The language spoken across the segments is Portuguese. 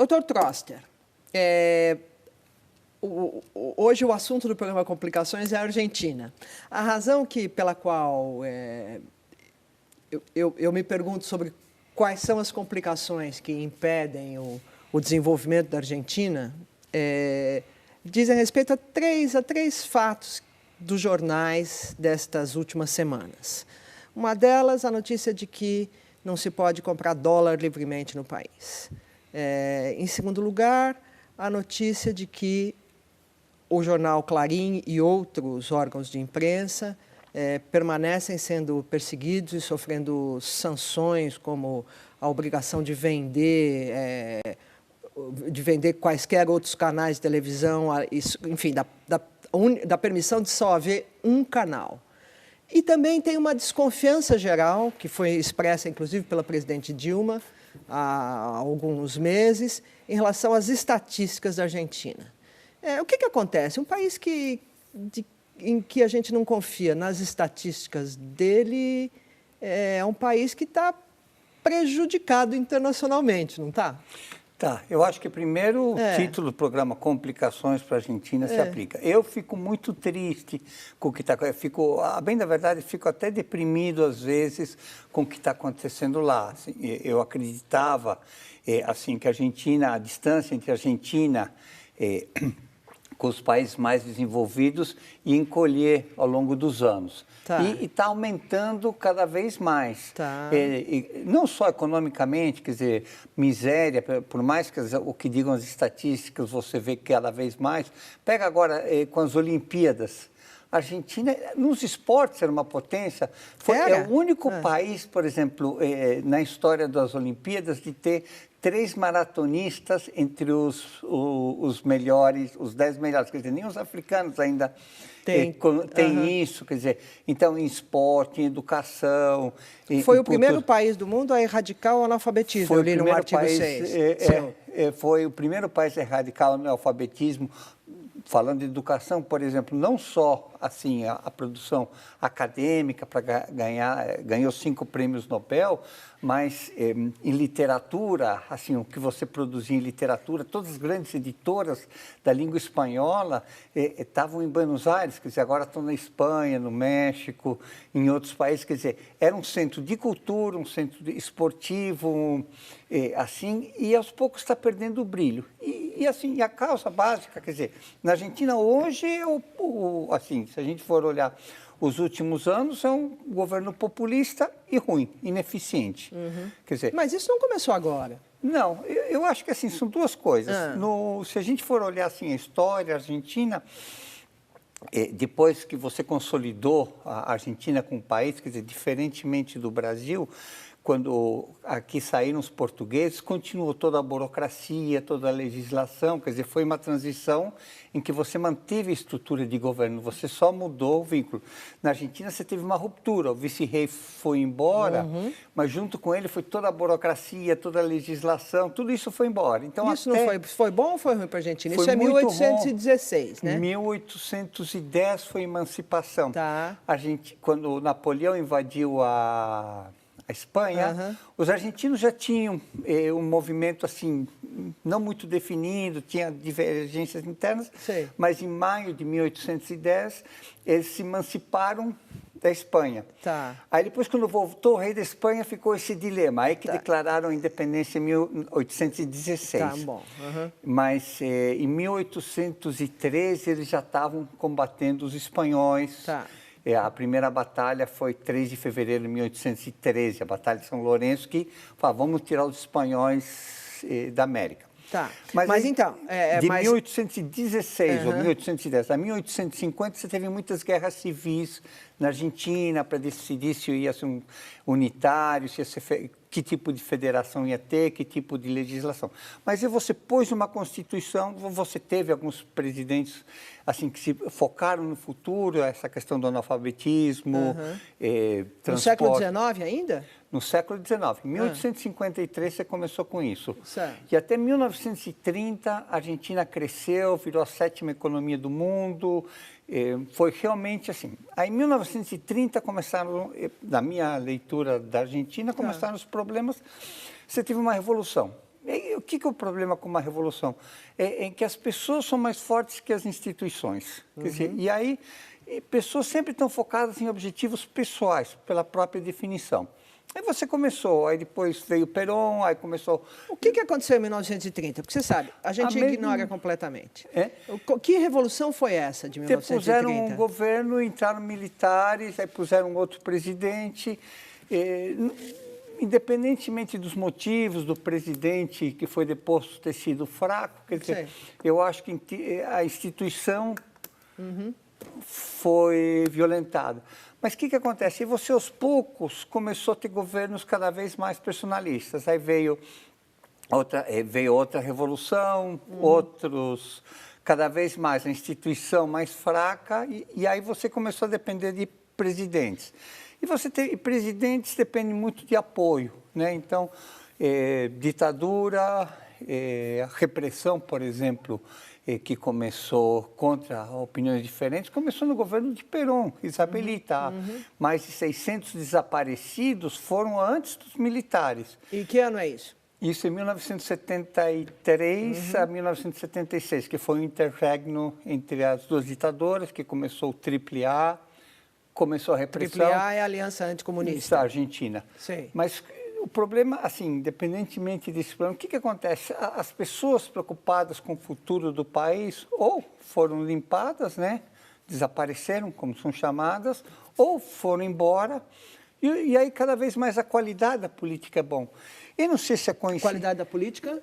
Doutor Troster, hoje o assunto do programa Complicações é a Argentina. A razão pela qual eu me pergunto sobre quais são as complicações que impedem o desenvolvimento da Argentina dizem respeito a três fatos dos jornais destas últimas semanas. Uma delas, a notícia de que não se pode comprar dólar livremente no país. Em segundo lugar, a notícia de que o jornal Clarim e outros órgãos de imprensa permanecem sendo perseguidos e sofrendo sanções, como a obrigação de vender quaisquer outros canais de televisão, enfim, da permissão de só haver um canal. E também tem uma desconfiança geral, que foi expressa, inclusive, pela presidente Dilma há alguns meses, em relação às estatísticas da Argentina. O que acontece? Um país em que a gente não confia nas estatísticas dele é um país que está prejudicado internacionalmente, não está? Tá, eu acho que primeiro o título do programa Complicações para a Argentina se aplica. Eu fico muito triste com o que está acontecendo, a bem da verdade, fico até deprimido às vezes com o que está acontecendo lá. Assim, eu acreditava assim, que a distância entre a Argentina com os países mais desenvolvidos ia encolher ao longo dos anos. Tá. E está aumentando cada vez mais. Tá. Não só economicamente, quer dizer, miséria, por mais que o que digam as estatísticas, você vê que cada vez mais. Pega agora com as Olimpíadas. A Argentina, nos esportes, era uma potência. É o único país, por exemplo, na história das Olimpíadas, de ter 3 maratonistas entre os melhores, os 10 melhores. Quer dizer, nem os africanos ainda tem isso. Quer dizer, então, em esporte, em educação... Foi o primeiro país do mundo a erradicar o analfabetismo, eu li no artigo 6. Foi o primeiro país a erradicar o analfabetismo. Falando de educação, por exemplo, não só assim, a produção acadêmica ganhou 5 prêmios Nobel, mas em literatura, assim, o que você produzia em literatura, todas as grandes editoras da língua espanhola estavam em Buenos Aires, quer dizer, agora estão na Espanha, no México, em outros países, quer dizer, era um centro de cultura, um centro esportivo, assim, e aos poucos está perdendo o brilho. E assim, a causa básica, quer dizer, na Argentina hoje, assim, se a gente for olhar os últimos anos, é um governo populista e ruim, ineficiente. Quer dizer, mas isso não começou agora. Não, eu acho que assim, são duas coisas. Se a gente for olhar assim, a história argentina, depois que você consolidou a Argentina como país, quer dizer, diferentemente do Brasil, quando aqui saíram os portugueses, continuou toda a burocracia, toda a legislação, quer dizer, foi uma transição em que você manteve a estrutura de governo, você só mudou o vínculo. Na Argentina você teve uma ruptura, o vice-rei foi embora, mas junto com ele foi toda a burocracia, toda a legislação, tudo isso foi embora. Então, isso não foi bom ou foi ruim para a Argentina? Isso é muito 1816, né? 1810 foi emancipação. Tá. Quando Napoleão invadiu a Espanha, os argentinos já tinham um movimento assim, não muito definido, tinha divergências internas, mas em maio de 1810 eles se emanciparam da Espanha. Tá. Aí depois, quando voltou o rei da Espanha, ficou esse dilema, aí que declararam a independência em 1816. Tá bom. Mas em 1813 eles já estavam combatendo os espanhóis. Tá. A primeira batalha foi 3 de fevereiro de 1813, a Batalha de São Lourenço, que falou, vamos tirar os espanhóis da América. Tá. Mas então... de 1816 ou 1810 a 1850, você teve muitas guerras civis na Argentina para decidir se ia ser um unitário, se ia ser, que tipo de federação ia ter, que tipo de legislação. Mas aí você pôs uma Constituição, você teve alguns presidentes assim, que se focaram no futuro, essa questão do analfabetismo, transporte. No século XIX ainda? No século XIX. Em 1853 você começou com isso. Certo. E até 1930 a Argentina cresceu, virou a 7ª economia do mundo. Foi realmente assim. Aí em 1930 começaram, na minha leitura da Argentina, começaram os problemas. Você teve uma revolução. E que é o problema com uma revolução? É que as pessoas são mais fortes que as instituições. Quer dizer, e aí, pessoas sempre estão focadas em objetivos pessoais, pela própria definição. Aí você começou, aí depois veio Perón, aí começou... O que aconteceu em 1930? Porque você sabe, a gente ignora completamente. Que revolução foi essa de 1930? Puseram um governo, entraram militares, aí puseram outro presidente. Independentemente dos motivos do presidente que foi deposto ter sido fraco, quer dizer, eu acho que a instituição foi violentada. Mas o que acontece? E você, aos poucos, começou a ter governos cada vez mais personalistas. Aí veio outra revolução, outros, cada vez mais, a instituição mais fraca, e aí você começou a depender de presidentes. E presidentes dependem muito de apoio, né? Então, ditadura, repressão, por exemplo, que começou contra opiniões diferentes, começou no governo de Perón, isabelita. Mais de 600 desaparecidos foram antes dos militares. E que ano é isso? Isso em 1973 a 1976, que foi o interregno entre as duas ditaduras, que começou o AAA, começou a repressão. AAA é a Aliança Anticomunista. Da Argentina. Sim. Mas o problema, assim, independentemente desse problema, o que acontece? As pessoas preocupadas com o futuro do país ou foram limpadas, né? Desapareceram, como são chamadas, ou foram embora. E aí, cada vez mais, a qualidade da política é bom. Eu não sei se é coincidência. A qualidade da política?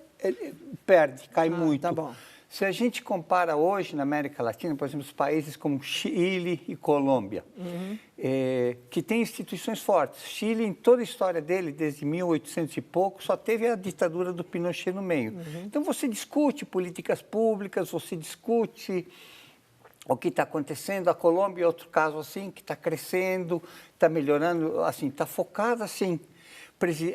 Perde, cai muito. Tá bom. Se a gente compara hoje na América Latina, por exemplo, os países como Chile e Colômbia, que têm instituições fortes. Chile, em toda a história dele, desde 1800 e pouco, só teve a ditadura do Pinochet no meio. Então, você discute políticas públicas, você discute o que está acontecendo. A Colômbia é outro caso assim, que está crescendo, está melhorando, assim, está focada assim.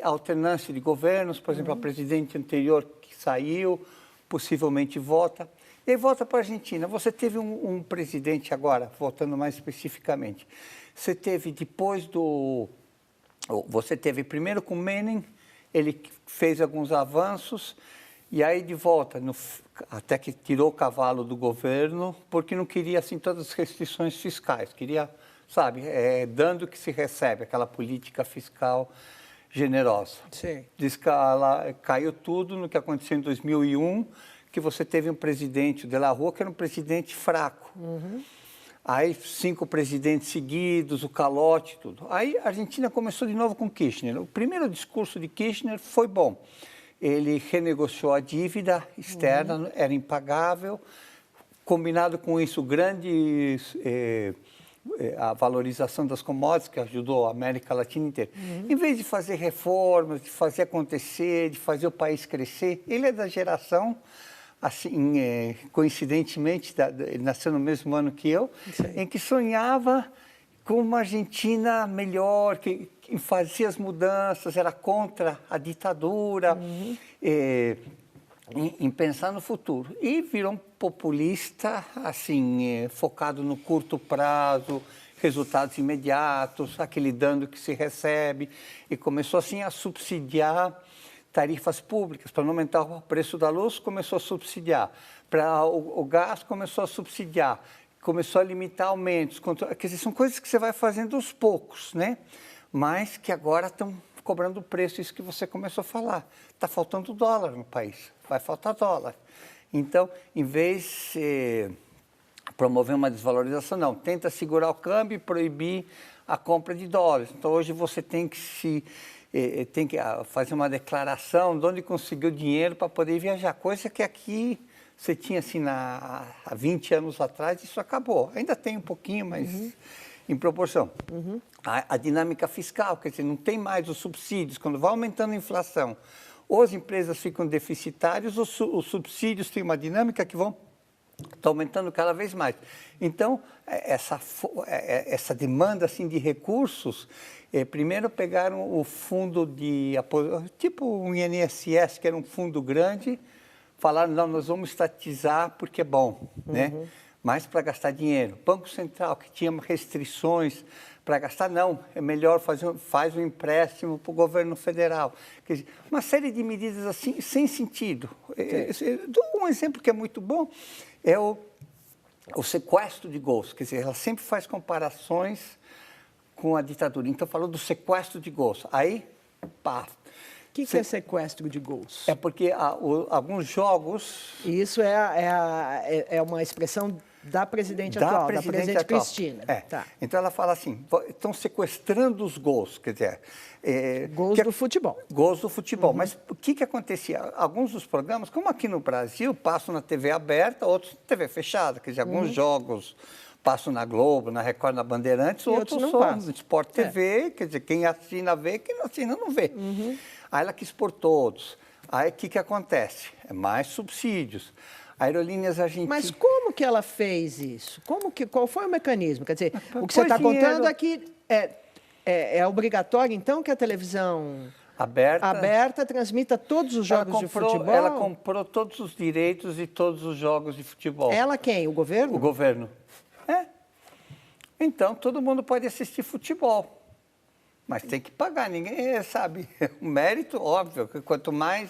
Alternância de governos, por exemplo, a presidente anterior que saiu, possivelmente volta. E aí volta para a Argentina. Você teve um presidente agora, voltando mais especificamente. Você teve depois do... Você teve primeiro com Menem, ele fez alguns avanços, e aí de volta, até que tirou o cavalo do governo, porque não queria assim todas as restrições fiscais. Queria, sabe, dando que se recebe, aquela política fiscal generosa. Sim. Diz que caiu tudo no que aconteceu em 2001, que você teve um presidente, o De La Rua, que era um presidente fraco. Aí 5 presidentes seguidos, o calote, tudo. Aí a Argentina começou de novo com Kirchner. O primeiro discurso de Kirchner foi bom. Ele renegociou a dívida externa, era impagável. Combinado com isso, a valorização das commodities, que ajudou a América Latina inteira. Em vez de fazer reformas, de fazer acontecer, de fazer o país crescer, ele é da geração, assim, coincidentemente, ele nasceu no mesmo ano que eu, em que sonhava com uma Argentina melhor, que fazia as mudanças, era contra a ditadura, em pensar no futuro. E virou um populista, assim, focado no curto prazo, resultados imediatos, aquele dando que se recebe, e começou, assim, a subsidiar tarifas públicas. Para não aumentar o preço da luz, começou a subsidiar. Para o gás, começou a subsidiar. Começou a limitar aumentos. Quer dizer, são coisas que você vai fazendo aos poucos, né? Mas que agora estão cobrando o preço, isso que você começou a falar. Está faltando dólar no país, vai faltar dólar. Então, em vez de promover uma desvalorização, não, tenta segurar o câmbio e proibir a compra de dólares. Então, hoje você tem que fazer uma declaração de onde conseguiu dinheiro para poder viajar, coisa que aqui você tinha assim há 20 anos atrás, isso acabou. Ainda tem um pouquinho, mas em proporção. A dinâmica fiscal, quer dizer, não tem mais os subsídios. Quando vai aumentando a inflação, ou as empresas ficam deficitárias, os subsídios têm uma dinâmica que estão aumentando cada vez mais. Então, essa demanda assim, de recursos, primeiro pegaram o fundo de apoio, tipo um INSS, que era um fundo grande, falaram, não, nós vamos estatizar porque é bom, né? mais para gastar dinheiro. Banco Central, que tinha restrições para gastar, não, é melhor faz um empréstimo para o governo federal. Quer dizer, uma série de medidas assim, sem sentido. Dou um exemplo que é muito bom, é o sequestro de gols. Quer dizer, ela sempre faz comparações com a ditadura. Então, falou do sequestro de gols. Aí, pá. O que é sequestro de gols? É porque alguns jogos... Isso é uma expressão da presidente atual, da presidente Cristina. Tá. Então, ela fala assim, estão sequestrando os gols, quer dizer... gols do futebol. Gols do futebol. Mas o que acontecia? Alguns dos programas, como aqui no Brasil, passam na TV aberta, outros na TV fechada. Quer dizer, alguns jogos passam na Globo, na Record, na Bandeirantes, outros só no Sport TV. Quer dizer, quem assina vê, quem não assina não vê. Aí ela quis pôr todos. Aí o que acontece? É mais subsídios. Aerolíneas Argentinas... Mas como que ela fez isso? Qual foi o mecanismo? Quer dizer, o que você está contando é que é obrigatório, então, que a televisão aberta transmita todos os jogos de futebol? Ela comprou todos os direitos de todos os jogos de futebol. Ela quem? O governo? O governo. Então, todo mundo pode assistir futebol. Mas tem que pagar, ninguém sabe. O mérito, óbvio, que quanto mais...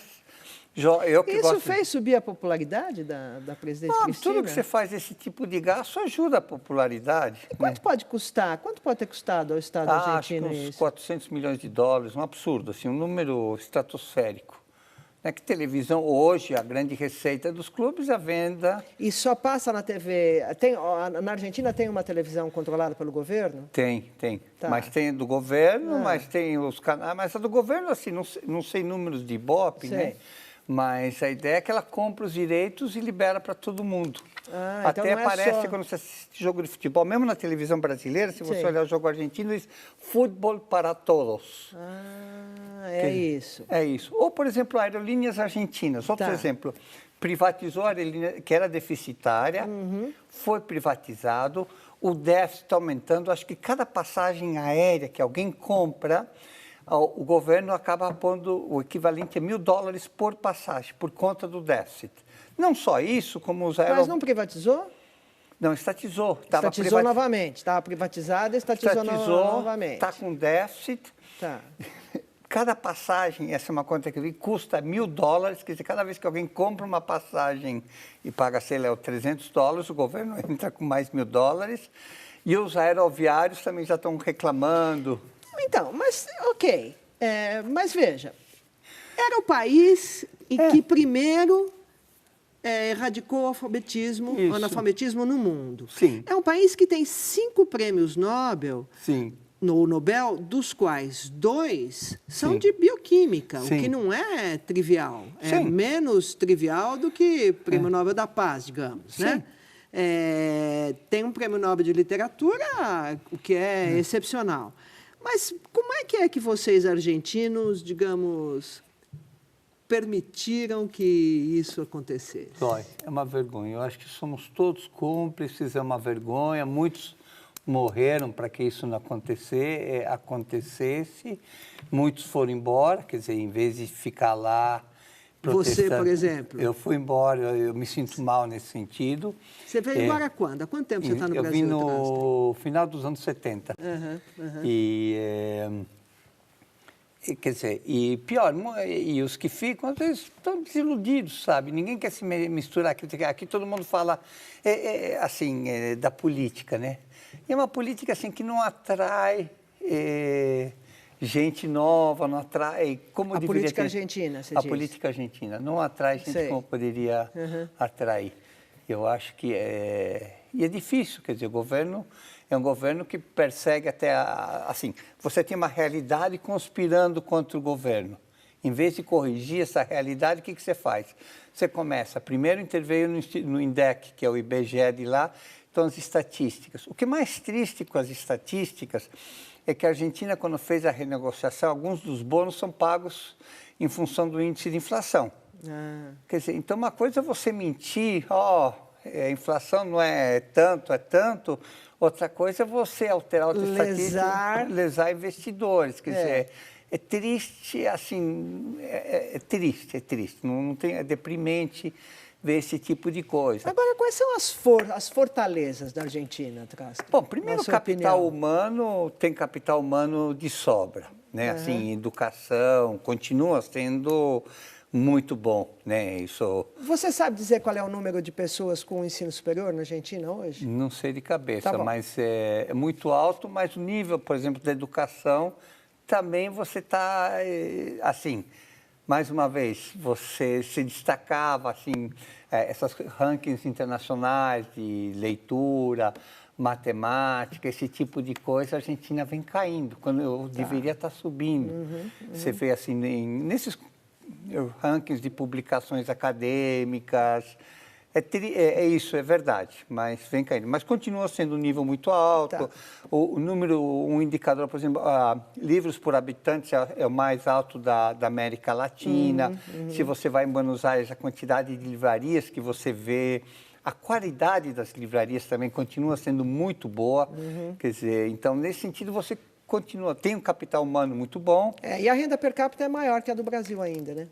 Isso fez subir a popularidade da presidente Cristina? Tudo que você faz esse tipo de gasto ajuda a popularidade. E quanto pode custar? Quanto pode ter custado ao Estado argentino acho que uns isso? 400 milhões de dólares, um absurdo, assim, um número estratosférico. É que televisão hoje, a grande receita dos clubes, a venda... E só passa na TV... na Argentina tem uma televisão controlada pelo governo? Tem. Tá. Mas tem do governo, mas tem os canais... Mas a do governo, assim, não sei números de Ibope, né? Mas a ideia é que ela compra os direitos e libera para todo mundo. Até então parece quando você assiste jogo de futebol, mesmo na televisão brasileira, se você olhar o jogo argentino, diz futebol para todos. Isso. É isso. Ou, por exemplo, Aerolíneas Argentinas. Outro exemplo. Privatizou a aerolínea, que era deficitária, foi privatizado, o déficit está aumentando. Acho que cada passagem aérea que alguém compra, o governo acaba pondo o equivalente a $1.000 por passagem, por conta do déficit. Não só isso, como os Mas não privatizou? Não, estatizou. Estatizou novamente. Estava privatizada, estatizou novamente. Está com déficit. Tá. Cada passagem, essa é uma conta que eu vi, custa $1.000. Quer dizer, cada vez que alguém compra uma passagem e paga, sei lá, $300, o governo entra com mais $1.000. E os aeroviários também já estão reclamando. Então, mas, ok. Mas veja, era o país que primeiro erradicou o analfabetismo no mundo. Sim. É um país que tem 5 prêmios Nobel. Sim. No Nobel, dos quais 2 são de bioquímica, o que não é trivial. É menos trivial do que o Prêmio Nobel da Paz, digamos, né? Tem um Prêmio Nobel de Literatura, o que é excepcional. Mas como é que vocês, argentinos, digamos, permitiram que isso acontecesse? É uma vergonha. Eu acho que somos todos cúmplices, é uma vergonha. Muitos morreram para que isso não acontecesse. Muitos foram embora, quer dizer, em vez de ficar lá protestando. Você, por exemplo? Eu fui embora, eu me sinto mal nesse sentido. Você veio embora quando? Há quanto tempo você está no Brasil? Eu vim no final dos anos 70. Quer dizer, e pior, e os que ficam, às vezes, estão desiludidos, sabe? Ninguém quer se misturar. Aqui todo mundo fala, da política, né? E é uma política, assim, que não atrai gente nova, não atrai... Como a política argentina, você diz? A política argentina não atrai gente como poderia atrair. Eu acho que E é difícil, quer dizer, o governo é um governo que persegue até, assim, você tem uma realidade conspirando contra o governo. Em vez de corrigir essa realidade, o que você faz? Você começa, primeiro interveio no INDEC, que é o IBGE de lá, então as estatísticas. O que é mais triste com as estatísticas é que a Argentina, quando fez a renegociação, alguns dos bônus são pagos em função do índice de inflação. Quer dizer, então uma coisa é você mentir, a inflação não é tanto. Outra coisa é você alterar outra estatística, lesar investidores. Quer dizer, é triste, assim, é triste. Não tem, é deprimente ver esse tipo de coisa. Agora, quais são as fortalezas da Argentina, Trastro? Bom, primeiro, capital humano, tem capital humano de sobra, né? Assim, educação continua sendo muito bom, né? Isso. Você sabe dizer qual é o número de pessoas com ensino superior na Argentina hoje? Não sei de cabeça, Tá bom. mas é muito alto, mas o nível, por exemplo, da educação, também você está, assim, mais uma vez, você se destacava, assim, essas rankings internacionais de leitura, matemática, esse tipo de coisa, a Argentina vem caindo, quando eu deveria estar subindo. Você vê, assim, nesses rankings de publicações acadêmicas, isso, é verdade, mas vem caindo. Mas continua sendo um nível muito alto. Tá. Um indicador, por exemplo, livros por habitante é o mais alto da América Latina. Se você vai em Buenos Aires, a quantidade de livrarias que você vê, a qualidade das livrarias também continua sendo muito boa. Quer dizer, então, nesse sentido, você continua, tem um capital humano muito bom. E a renda per capita é maior que a do Brasil ainda, né?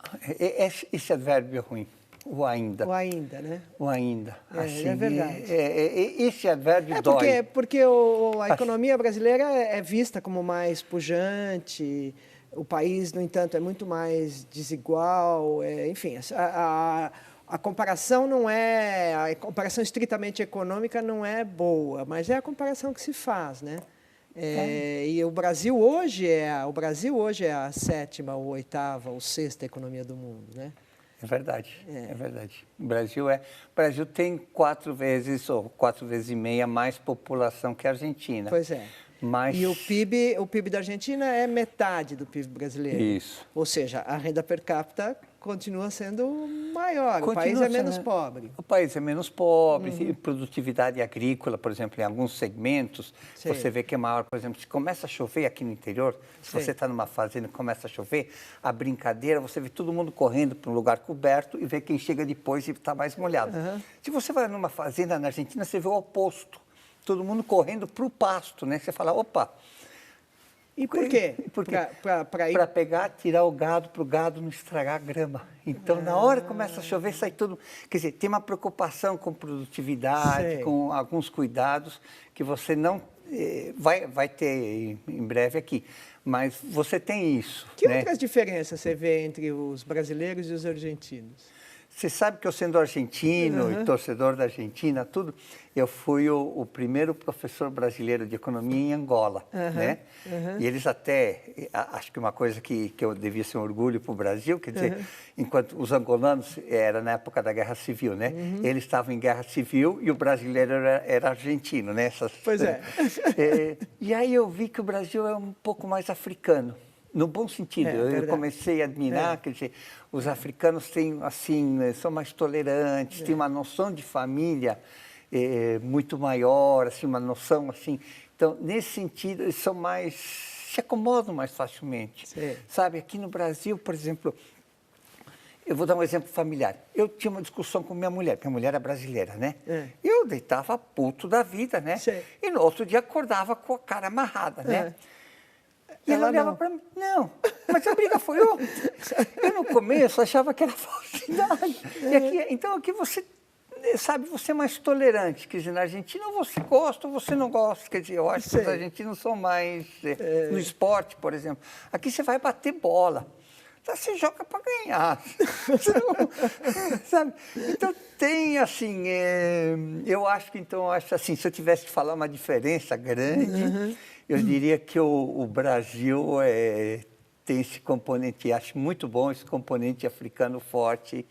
Esse advérbio é ruim. O ainda. O ainda, né? O ainda. Assim, é verdade. Esse advérbio dói. Porque a economia brasileira é vista como mais pujante, o país, no entanto, é muito mais desigual, enfim, a comparação não é, a comparação estritamente econômica não é boa, mas é a comparação que se faz, né? E o Brasil hoje é a 7ª, ou 8ª, ou 6ª economia do mundo, né? É verdade, é verdade. O Brasil tem 4 vezes ou 4 vezes e meia mais população que a Argentina. Pois é. Mas... E o PIB da Argentina é metade do PIB brasileiro. Isso. Ou seja, a renda per capita continua sendo maior, o país é menos pobre. O país é menos pobre, produtividade agrícola, por exemplo, em alguns segmentos, você vê que é maior. Por exemplo, se começa a chover aqui no interior, se você está numa fazenda e começa a chover, a brincadeira, você vê todo mundo correndo para um lugar coberto e vê quem chega depois e está mais molhado. Se você vai numa fazenda na Argentina, você vê o oposto. Todo mundo correndo para o pasto, né? Você fala, opa... E por quê? Para pegar, tirar o gado, para o gado não estragar a grama. Então, na hora que começa a chover, sai tudo... Quer dizer, tem uma preocupação com produtividade, com alguns cuidados que você não... vai ter em breve aqui. Mas você tem isso. Que outras diferenças você vê entre os brasileiros e os argentinos? Você sabe que eu, sendo argentino e torcedor da Argentina, tudo, eu fui o primeiro professor brasileiro de economia em Angola, né? E eles até, acho que uma coisa que eu devia ser um orgulho para o Brasil, quer dizer, enquanto os angolanos, era na época da Guerra Civil, né? Eles estavam em Guerra Civil e o brasileiro era argentino, né? Pois é. E aí eu vi que o Brasil é um pouco mais africano. No bom sentido, eu comecei a admirar, quer dizer, os africanos têm, assim, são mais tolerantes, têm uma noção de família muito maior, assim, uma noção, assim. Então, nesse sentido, eles são mais, se acomodam mais facilmente. Sabe, aqui no Brasil, por exemplo, eu vou dar um exemplo familiar. Eu tinha uma discussão com minha mulher é brasileira, né? Eu deitava puto da vida, né? E no outro dia acordava com a cara amarrada, né? E ela olhava para mim, não, mas a briga foi ontem. Eu no começo achava que era falsidade. Então aqui você, sabe, você é mais tolerante. Quer dizer, na Argentina você gosta ou você não gosta. Quer dizer, eu acho que os argentinos são mais... no esporte, por exemplo. Aqui você vai bater bola. Então você joga para ganhar. Sabe? Então tem assim, eu acho que assim, se eu tivesse que falar uma diferença grande, eu diria que o Brasil tem esse componente, acho muito bom esse componente africano forte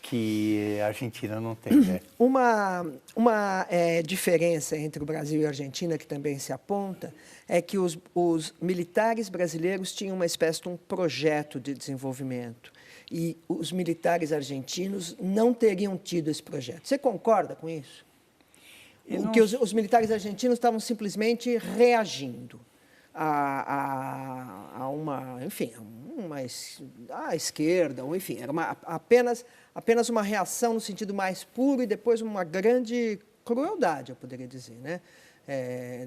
que a Argentina não tem, né? Uma diferença entre o Brasil e a Argentina, que também se aponta, é que os militares brasileiros tinham uma espécie de um projeto de desenvolvimento e os militares argentinos não teriam tido esse projeto. Você concorda com isso? Que os militares argentinos estavam simplesmente reagindo a esquerda, ou enfim, era apenas uma reação no sentido mais puro e depois uma grande crueldade, eu poderia dizer, né?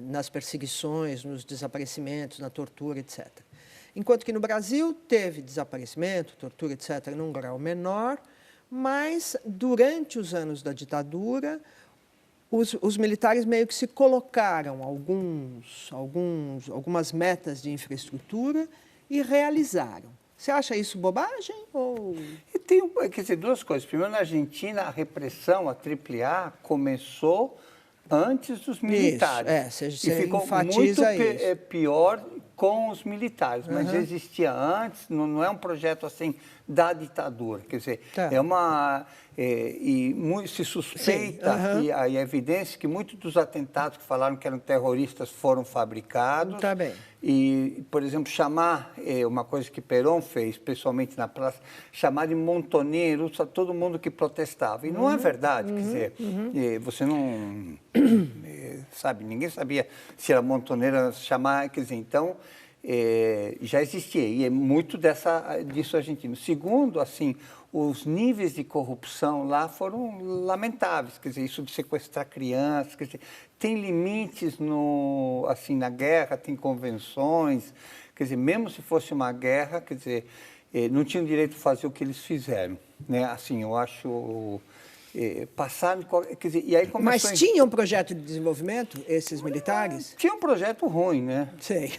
Nas perseguições, nos desaparecimentos, na tortura, etc. Enquanto que no Brasil teve desaparecimento, tortura, etc., num grau menor, mas durante os anos da ditadura, os militares meio que se colocaram algumas metas de infraestrutura e realizaram. Você acha isso bobagem? Ou... E tem, quer dizer, duas coisas. Primeiro, na Argentina, a repressão, a AAA, começou antes dos militares. Isso, e ficou muito pior com os militares, mas já existia antes, não é um projeto assim da ditadura, quer dizer, é uma... se suspeita, e a evidência que muitos dos atentados que falaram que eram terroristas foram fabricados. Tá bem. E, por exemplo, chamar, uma coisa que Perón fez, pessoalmente na praça, chamar de montoneiros a todo mundo que protestava. E não é verdade, quer dizer, você não... sabe, ninguém sabia se era montoneira, chamar, quer dizer, então... já existia, e é muito disso argentino. Segundo, assim, os níveis de corrupção lá foram lamentáveis, quer dizer, isso de sequestrar crianças, quer dizer, tem limites na guerra, tem convenções, quer dizer, mesmo se fosse uma guerra, quer dizer, não tinham direito de fazer o que eles fizeram, né? Assim, eu acho... quer dizer, e aí começou. Mas tinha um projeto de desenvolvimento, esses militares? Tinha um projeto ruim, né? Sei.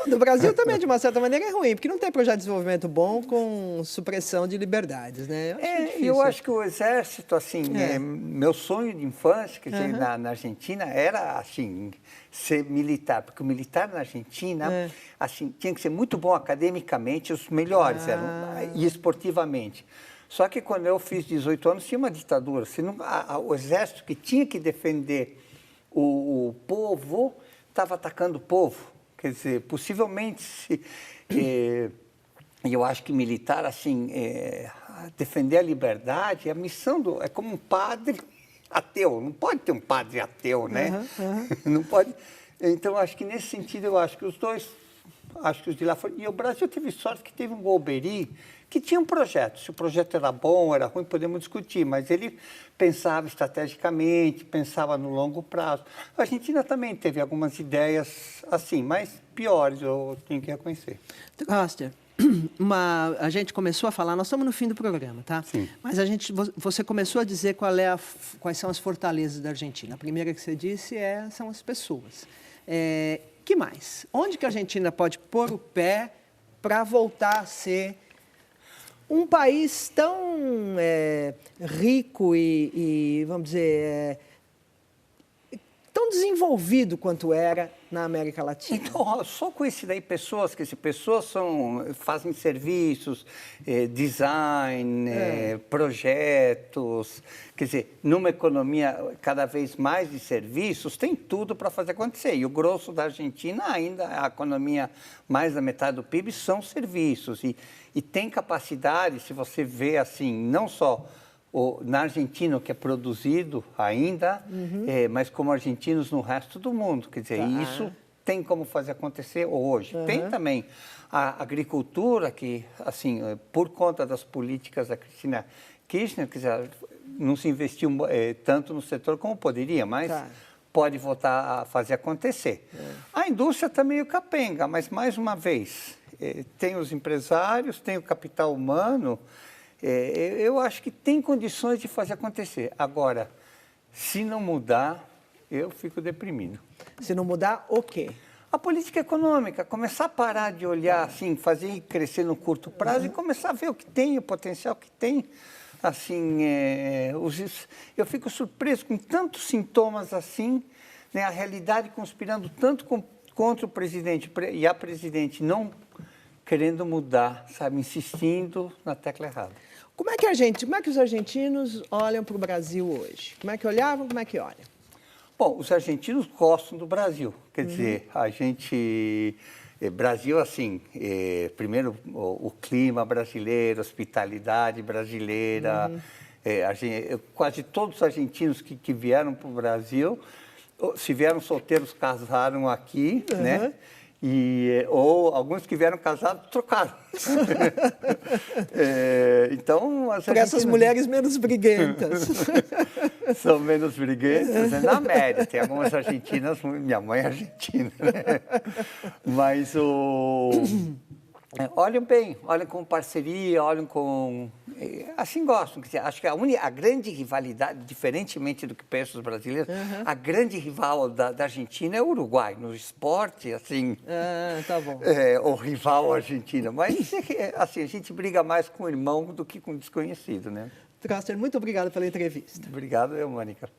No Brasil também, de uma certa maneira, é ruim, porque não tem projeto de desenvolvimento bom com supressão de liberdades, né? Eu acho que o Exército, assim, meu sonho de infância, quer dizer, na Argentina, era, assim, ser militar, porque o militar na Argentina, assim, tinha que ser muito bom academicamente, os melhores eram, e esportivamente. Só que quando eu fiz 18 anos, tinha uma ditadura. O exército que tinha que defender o povo estava atacando o povo. Quer dizer, possivelmente, e eu acho que militar, assim, defender a liberdade, a missão é como um padre ateu. Não pode ter um padre ateu, né? Não pode. Então, acho que nesse sentido, eu acho que os dois, acho que os de lá foram... E o Brasil teve sorte que teve um Golbery, que tinha um projeto. Se o projeto era bom, era ruim, podemos discutir, mas ele pensava estrategicamente, pensava no longo prazo. A Argentina também teve algumas ideias assim, mas piores, eu tenho que reconhecer. Costa, a gente começou a falar, nós estamos no fim do programa, tá? Sim. Mas você começou a dizer quais são as fortalezas da Argentina. A primeira que você disse são as pessoas. Que mais? Onde que a Argentina pode pôr o pé para voltar a ser um país tão rico e, vamos dizer, tão desenvolvido quanto era na América Latina? Então, só conheci daí pessoas, fazem serviços, design, projetos, quer dizer, numa economia cada vez mais de serviços, tem tudo para fazer acontecer. E o grosso da Argentina, ainda a economia, mais da metade do PIB, são serviços. E tem capacidade, se você vê assim, não só na Argentina, o que é produzido ainda, mas como argentinos no resto do mundo. Quer dizer, isso tem como fazer acontecer hoje. Tem também a agricultura, que, assim, por conta das políticas da Cristina Kirchner, quer dizer, não se investiu tanto no setor como poderia, mas pode voltar a fazer acontecer. A indústria está meio capenga, mas, mais uma vez, tem os empresários, tem o capital humano. Eu acho que tem condições de fazer acontecer. Agora, se não mudar, eu fico deprimido. Se não mudar, o quê? A política econômica, começar a parar de olhar assim, fazer crescer no curto prazo e começar a ver o que tem, o potencial que tem. Assim, eu fico surpreso com tantos sintomas assim, né, a realidade conspirando tanto contra o presidente e a presidente não querendo mudar, sabe, insistindo na tecla errada. Como é que os argentinos olham para o Brasil hoje? Como é que olhavam, como é que olham? Bom, os argentinos gostam do Brasil. Quer dizer, a gente... Brasil, assim, primeiro o clima brasileiro, a hospitalidade brasileira. Quase todos os argentinos que vieram para o Brasil, se vieram solteiros, casaram aqui, né? Ou alguns que vieram casados, trocaram. Então, por essas mulheres menos briguentas. São menos briguentas, né? Na média. Tem algumas argentinas, minha mãe é argentina, né? Mas Olham bem, olham com parceria, olham com... Assim gostam. Acho que a grande rivalidade, diferentemente do que pensam os brasileiros, a grande rival da Argentina é o Uruguai. No esporte, assim... tá bom. O rival Argentina. Mas, assim, a gente briga mais com o irmão do que com o desconhecido, né? Traster, muito obrigado pela entrevista. Obrigado, Mônica.